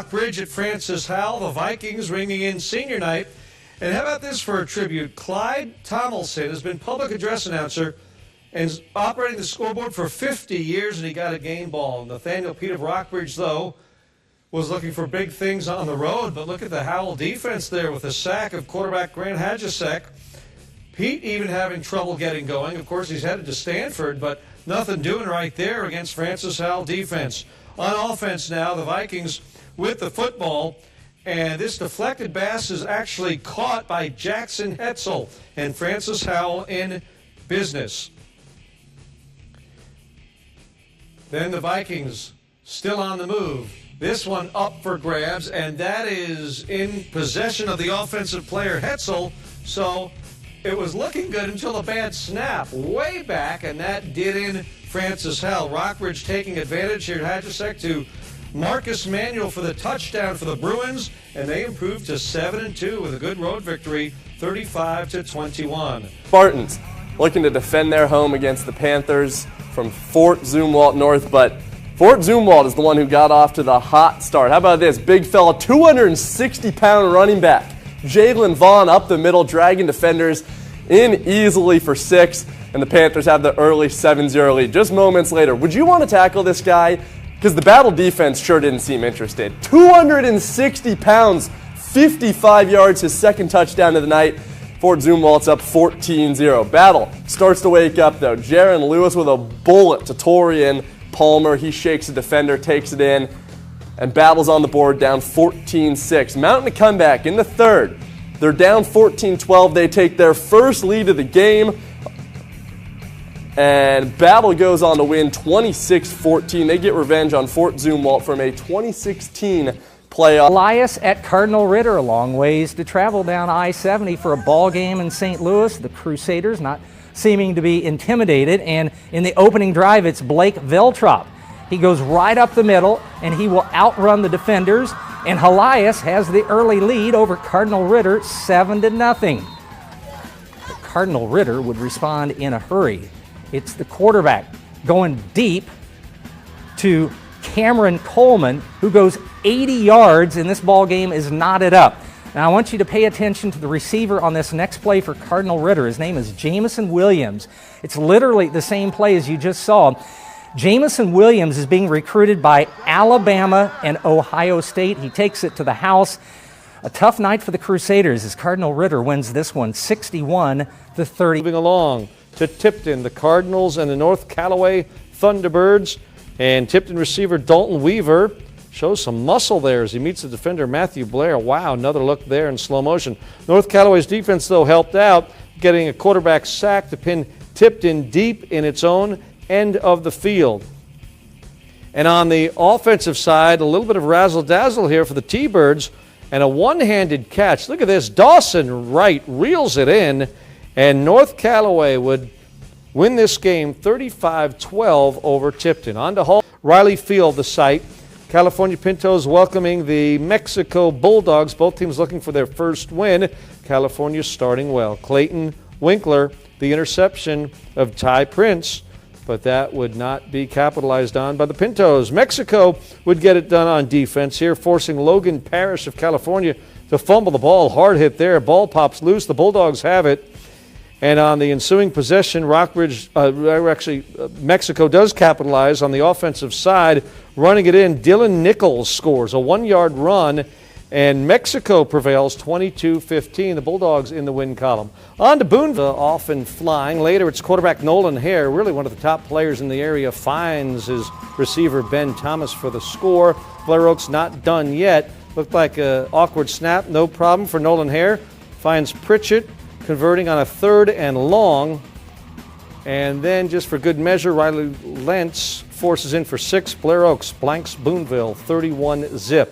Rockbridge at Francis Howell, the Vikings ringing in senior night. And how about this for a tribute? Clyde Tomlinson has been public address announcer and is operating the scoreboard for 50 years, and he got a game ball. Nathaniel Pete of Rockbridge, though, was looking for big things on the road, but look at the Howell defense there with a sack of quarterback Grant Hadjasek. Pete even having trouble getting going. Of course, he's headed to Stanford, but nothing doing right there against Francis Howell defense. On offense now, the Vikings with the football, and this deflected pass is actually caught by Jackson Hetzel, and Francis Howell in business. Then the Vikings still on the move. This one up for grabs, and that is in possession of the offensive player Hetzel. So it was looking good until a bad snap way back, and that did in Francis Howell. Rockbridge taking advantage here at Hadjasek to Marcus Manuel for the touchdown for the Bruins, and they improved to 7-2 with a good road victory, 35-21. Spartans looking to defend their home against the Panthers from Fort Zumwalt North, but Fort Zumwalt is the one who got off to the hot start. How about this? Big fella, 260-pound running back Jalen Vaughn up the middle, dragging defenders in easily for 6, and the Panthers have the early 7-0 lead. Just moments later, would you want to tackle this guy? Because the Battle defense sure didn't seem interested. 260 pounds, 55 yards, his second touchdown of the night. Fort Zumwalt's up 14-0. Battle starts to wake up, though. Jaron Lewis with a bullet to Torian Palmer. He shakes the defender, takes it in, and Battle's on the board, down 14-6. Mounting a comeback in the third. They're down 14-12. They take their first lead of the game, and Battle goes on to win 26-14. They get revenge on Fort Zumwalt from a 2016 playoff. Elias at Cardinal Ritter, a long ways to travel down I-70 for a ball game in St. Louis. The Crusaders not seeming to be intimidated, and in the opening drive, it's Blake Veltrop. He goes right up the middle, and he will outrun the defenders, and Elias has the early lead over Cardinal Ritter, 7-0. But Cardinal Ritter would respond in a hurry. It's the quarterback going deep to Cameron Coleman, who goes 80 yards, and this ball game is knotted up. Now I want you to pay attention to the receiver on this next play for Cardinal Ritter. His name is Jamison Williams. It's literally the same play as you just saw. Jamison Williams is being recruited by Alabama and Ohio State. He takes it to the house. A tough night for the Crusaders as Cardinal Ritter wins this one 61-30. Moving along to Tipton, the Cardinals and the North Callaway Thunderbirds. And Tipton receiver Dalton Weaver shows some muscle there as he meets the defender Matthew Blair. Wow, another look there in slow motion. North Callaway's defense, though, helped out, getting a quarterback sack to pin Tipton deep in its own end of the field. And on the offensive side, a little bit of razzle-dazzle here for the T-Birds and a one-handed catch. Look at this. Dawson Wright reels it in, and North Callaway would win this game 35-12 over Tipton. On to Hall. Riley Field, the site. California Pintos welcoming the Mexico Bulldogs. Both teams looking for their first win. California starting well. Clayton Winkler, the interception of Ty Prince, but that would not be capitalized on by the Pintos. Mexico would get it done on defense here, forcing Logan Parrish of California to fumble the ball. Hard hit there. Ball pops loose. The Bulldogs have it. And on the ensuing possession, Mexico does capitalize on the offensive side, running it in. Dylan Nichols scores a 1-yard run, and Mexico prevails 22-15. The Bulldogs in the win column. On to Boonville, off and flying. Later, it's quarterback Nolan Hare, really one of the top players in the area, finds his receiver Ben Thomas for the score. Blair Oaks not done yet. Looked like an awkward snap, no problem for Nolan Hare. Finds Pritchett, converting on a 3rd and long. And then, just for good measure, Riley Lentz forces in for 6. Blair Oaks blanks Boonville 31-0.